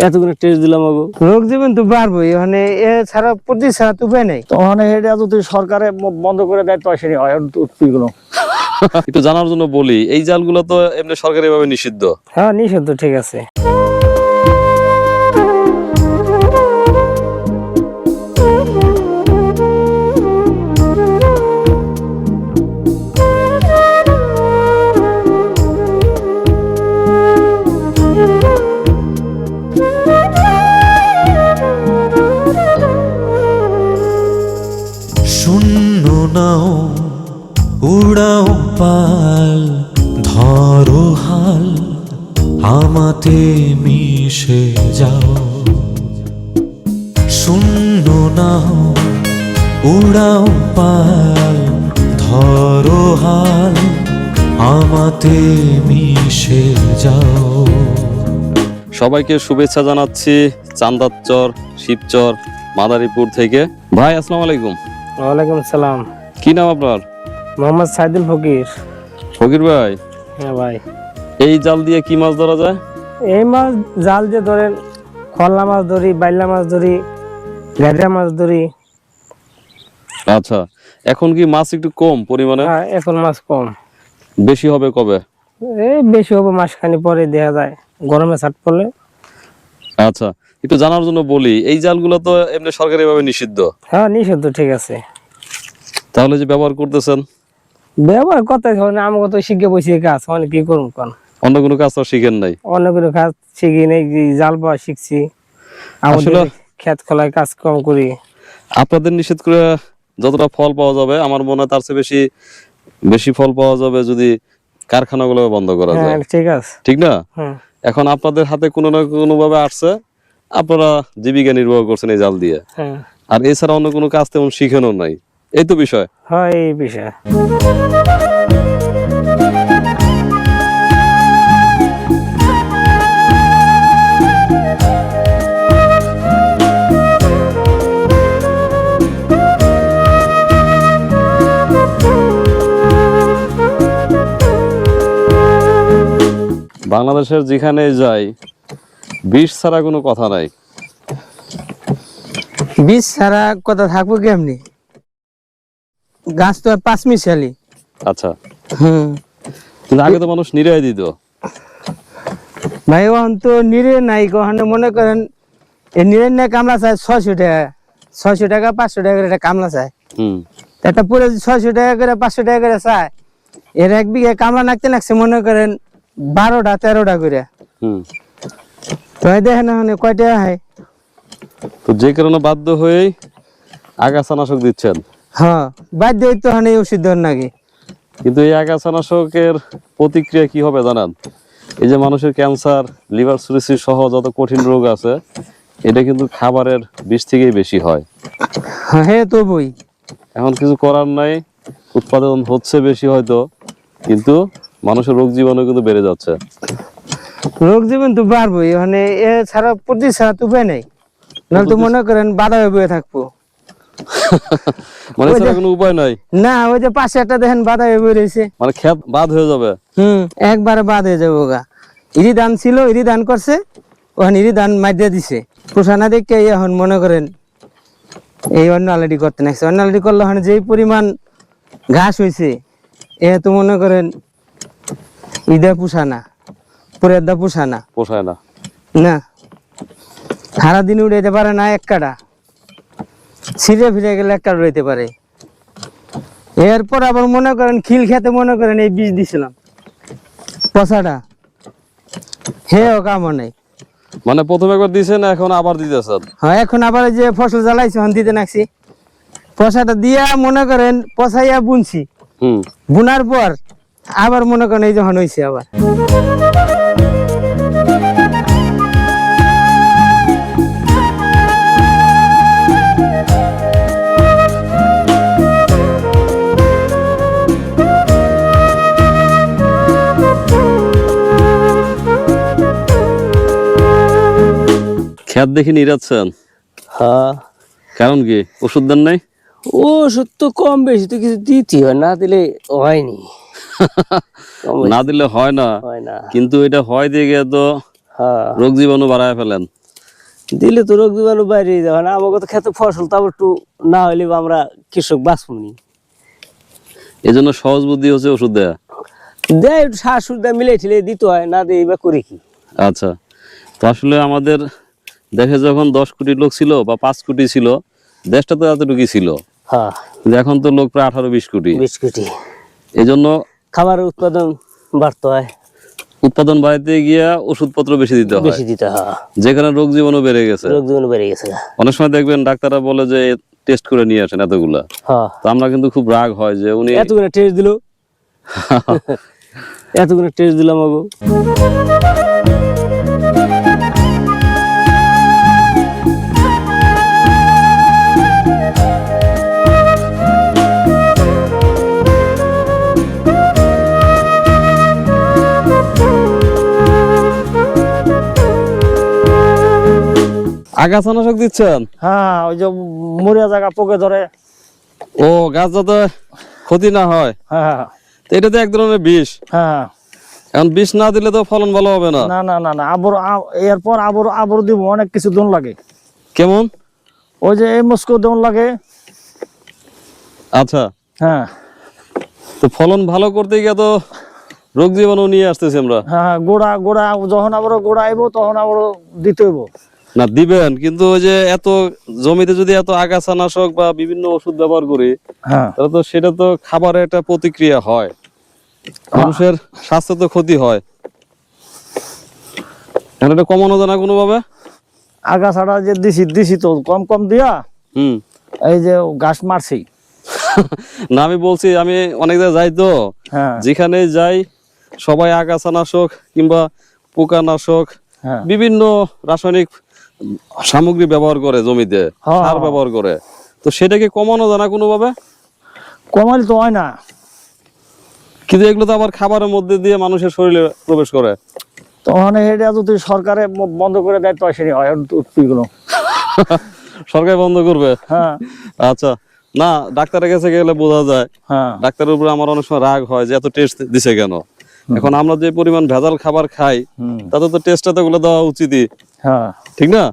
এতগুলো টেস্ট দিলাম আগো রোগ জীবন তো বাড়বো মানে এ ছাড়া প্রতি ছাড়া তো উপায় নাই। তখন এটা যদি সরকারে বন্ধ করে দেয় তো সেটা হয় উৎপিগুলো। একটু জানার জন্য বলি, এই জালগুলো তো এমনি সরকারি ভাবে নিষিদ্ধ। হ্যাঁ নিষিদ্ধ, ঠিক আছে। শূন্য নাও উড়াও পাল, ধরো হাল আমাতে মিশে যাও। শূন্য নাও উড়াও পাল, ধরো হাল আমাতে মিশে যাও। সবাইকে শুভেচ্ছা জানাচ্ছি চান্দারচর, শিবচর, মাদারীপুর থেকে। ভাই আসসালামু আলাইকুম। ওয়ালাইকুম সালাম। কি নাম আপনার? মোহাম্মদ সাইদুল ফকির। ফকির ভাই, হ্যাঁ ভাই। এই জাল দিয়ে কি মাছ ধরা যায়? এই মাছ জাল দিয়ে ধরেন খল্লা মাছ ধরি, বাইলা মাছ ধরি, গাড়িয়া মাছ ধরি। আচ্ছা, এখন কি মাছ একটু কম পরিমাণে? হ্যাঁ এখন মাছ কম। বেশি হবে কবে? এই বেশি হবে মাসখানি পরে দেখা যায়, গরমে ছাট পড়লে। আচ্ছা, একটু জানার জন্য বলি, এই জালগুলো তো এমনি সরকারি ভাবে নিষিদ্ধ। হ্যাঁ নিষিদ্ধ, ঠিক আছে। তাহলে যে ব্যবহার করতেছেন, ব্যবহার কথা মানে আমাকে তো শিখে বসে কাজ, মানে কি করুন কোন অন্য কোনো কাজ তো শিখেন নাই? অন্য কোনো কাজ শিখি নেই, জাল পাওয়া শিখছি। আমাদের ক্ষেত খোলায় কাজ কম করি। আপনাদের নিষেধ করে যতটা ফল পাওয়া যাবে আমার মনে হয় তার চেয়ে বেশি বেশি ফল পাওয়া যাবে যদি কারখানাগুলো বন্ধ করা যায়। হ্যাঁ ঠিক আছে। ঠিক না? হ্যাঁ এখন আপনাদের হাতে কোনো না কোনো ভাবে আসছে, আপনারা জীবিকা নির্বাহ করছেন এই জাল দিয়ে, হ্যাঁ। আর এছাড়া অন্য কোনো কাজ তেমন শিখেনও নাই। এই তো বিষয়। হয় এই বিষয়। বাংলাদেশের যেখানে যাই বিষ ছাড়া কোনো কথা নাই। বীজ ছাড়া কথা থাকবো কেমনি, গাছ তো 5 মিশালি। আচ্ছা, হুম কিন্তু আগে তো মানুষ নিরাই দিত। ভাই ওখান তো নিরে নাই, ওখানে মনে করেন এই নিরের না কামলা চায় 600 টাকা, 600 টাকা 500 টাকা করে একটা কামলা চায়। একটা পুরো 600 টাকা করে 500 টাকা করে চায়। এর 1 বিঘা কামলা নাকতে মনে করেন 12টা 13টা করে। তো দেখেন ওখানে কয় টাকা হয়। তো যে কারণে বাধ্য হয়েই আগাছানাশক দিচ্ছেন। হ্যাঁ বাধ্য হইতে ওখানে ওষুধ দেওয়ার নাকি। কিন্তু এই আগাছানাশকের প্রতিক্রিয়া কি হবে জানান? এই যে মানুষের ক্যান্সার, লিভার সিরোসিস সহ যত কঠিন রোগ আছে, এটা কিন্তু খাবারের বিষ থেকেই বেশি হয়। হ্যাঁ তো বই এখন কিছু করার নাই, উৎপাদন হচ্ছে বেশি হয়তো, কিন্তু মানুষের রোগ জীবাণু কিন্তু বেড়ে যাচ্ছে। রোগ জীবন তো বাড়বোই, মানে এ ছাড়া প্রতি ছাড়া তো উপায় নাই। নাহলে তো মনে করেন বাধা হয়ে বয়ে থাকবো। মানে ছাড়া কোনো উপায় নাই না, ওই যে পাশে একটা দেখেন বাধা হয়ে বয়ে রয়েছে, মানে ক্ষেত বাদ হয়ে যাবে। একবারে বাদ হয়ে যাবে ওগা। ইরি ধান ছিল, ইরি ধান করছে, ওখানে ইরি ধান মাইরে দিছে। পোষানা দেখে এখন মনে করেন এই অন্য আলাদি করতে নাকছে। অন্য আলাদি করলে ওখানে যেই পরিমাণ ঘাস হয়েছে, এ তো মনে করেন ইদা পোষানা, পরের দা পোষানা, পোষায় না। না সারাদিন উড়াইতে পারে না, এক কাটা ছিঁড়ে ফিরে গেলে এক কাটা উড়াইতে পারে। এরপর আবার মনে করেন খিল খেতে মনে করেন এই বীজ দিছিলাম পচাটা, হেও কাম নাই। মানে প্রথমে একবার দিছেন, এখন আবার দিতেছেন। হ্যাঁ এখন আবার যে ফসল জ্বালাইছে হন দিতে নাকছি, পচাটা দিয়া মনে করেন পচাইয়া বুনছি, বুনার পর আবার মনে করেন এই যখন হয়েছে আবার। ক্ষেত দেখে নিরাচ্ছেন? হ্যাঁ। কারণ কি, ওষুধ দেন নাই? ওষুধ তো কম বেশি তো কিছু দিতে হয়, না দিলে হয়নি। না দিলে হয় না, কিন্তু এটা হয় দিয়ে গিয়ে তো রোগ জীবাণু বাড়ায় ফেলেন। দিলে তো রোগ জীবাণু বাইরে যাবে না, আমাকে তো খেতে ফসল তো আবার একটু না হইলে বা আমরা কৃষক বাঁচবনি। এই জন্য সহজ বুদ্ধি হচ্ছে ওষুধ দেয়া। দেয় একটু সার সুর দেয় মিলে ঠেলে দিতে হয়, না দিয়ে বা করি কি। আচ্ছা, তো আসলে আমাদের দেশে যখন 10 কোটি লোক ছিল বা 5 কোটি ছিল, দেশটা তো এতটুকুই ছিল, হ্যাঁ কিন্তু এখন তো লোক প্রায় 18-20 কোটি। 20 কোটি। এই জন্য খাবারের উৎপাদন বাড়তে হয়, উৎপাদন বাড়াইতে গিয়া ওষুধপত্র বেশি দিতে হয়, বেশি দিতে হয়, যেখানে রোগ জীবাণু বেড়ে গেছে। রোগ জীবাণু বেড়ে গেছে। অনেক সময় দেখবেন ডাক্তাররা বলে যে টেস্ট করে নিয়ে আসেন এতগুলা, হ্যাঁ তো আমরা কিন্তু খুব রাগ হয় যে উনি এতগুলো টেস্ট দিল, এতগুলো টেস্ট দিলাম আগো। আগাছানাশক দিচ্ছেন? হ্যাঁ, ওই যে মরিয়া জায়গা পোকে ধরে। ও, গাছ যাতে ক্ষতি না হয়। হ্যাঁ তো এটা তো এক ধরনের বিষ। হ্যাঁ, এখন বিষ না দিলে তো ফলন ভালো হবে না। না না না না, এরপর আবার দিব, অনেক কিছু দন লাগে। কেমন? ওই যে এই মস্কো দন লাগে। আচ্ছা, হ্যাঁ তো ফলন ভালো করতে গিয়ে তো রোগ জীবাণু নিয়ে আসতেছি আমরা। হ্যাঁ, গোড়া গোড়া যখন আবার গোড়া আইব তখন আবার দিতে হইব। না দিবেন, কিন্তু ওই যে এত জমিতে যদি এত আগাছানাশক বা বিভিন্ন ওষুধ ব্যবহার করি, হ্যাঁ, তাহলে তো সেটা তো খাবারের একটা প্রতিক্রিয়া হয়, মানুষের স্বাস্থ্য তো ক্ষতি হয়। এখন এটা কমানো যায় না কোনোভাবে? আগাছাড়া যে দিছি তো কম কম দিয়া হুম। এই যে ঘাস মারছি। না, আমি বলছি আমি অনেক জায়গায় যাই তো, হ্যাঁ যেখানে যাই সবাই আগাছানাশক কিংবা পোকানাশক হ্যাঁ বিভিন্ন রাসায়নিক সামগ্রী ব্যবহার করে জমিতে, হ্যাঁ। সার ব্যবহার করে, তো সেটাকে কমানো যায় না কোনোভাবে? কমাইলে তো হয় না। কিন্তু এগুলো তো আবার খাবারের মধ্যে দিয়ে মানুষের শরীরে প্রবেশ করে। তখন এটা যদি সরকারে বন্ধ করে দেয় তো সেটা হয় উৎপিগুলো। সরকার বন্ধ করবে? হ্যাঁ আচ্ছা, না ডাক্তারের কাছে গেলে বোঝা যায়। হ্যাঁ ডাক্তারের উপরে আমার অনেক সময় রাগ হয় যে এত টেস্ট দিছে কেন। এখন আমরা যে পরিমাণ ভেজাল খাবার খাই, হুম, তাতে তো টেস্টটা তো গুলো দেওয়া উচিতই, হ্যাঁ ঠিক না?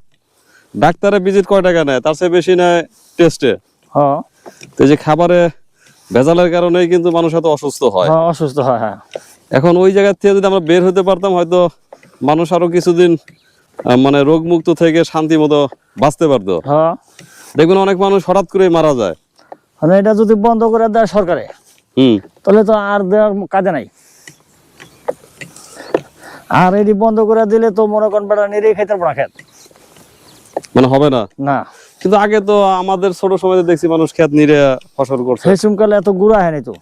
ডাক্তারের ভিজিট কয় টাকা নেয়, তার চেয়ে বেশি নেয় টেস্টে। হ্যাঁ তো এই যে খাবারে ভেজালের কারণেই কিন্তু মানুষ এত অসুস্থ হয়। হ্যাঁ, অসুস্থ হয়। হ্যাঁ এখন ওই জায়গা থেকে যদি আমরা বের হতে পারতাম, হয়তো মানুষ আরো কিছুদিন মানে রোগ মুক্ত থেকে শান্তি মতো বাঁচতে পারতো। হ্যাঁ, দেখবেন অনেক মানুষ হঠাৎ করে মারা যায়। মানে এটা যদি বন্ধ করে দেয় সরকারে, হুম। তাহলে তো আর দেওয়ার কাজে নাই। আর এটি বন্ধ করে দিলে তো মনে করেন বেড়া নিরেই খাইতে পারবো না খেত। মানে হবে না। না, কিন্তু আগে তো আমাদের ছোট সময় দেখছি মানুষ ক্ষেত নিরে ফসল করছে। সেই সময়কালে এত গুড়া হয়নি তো।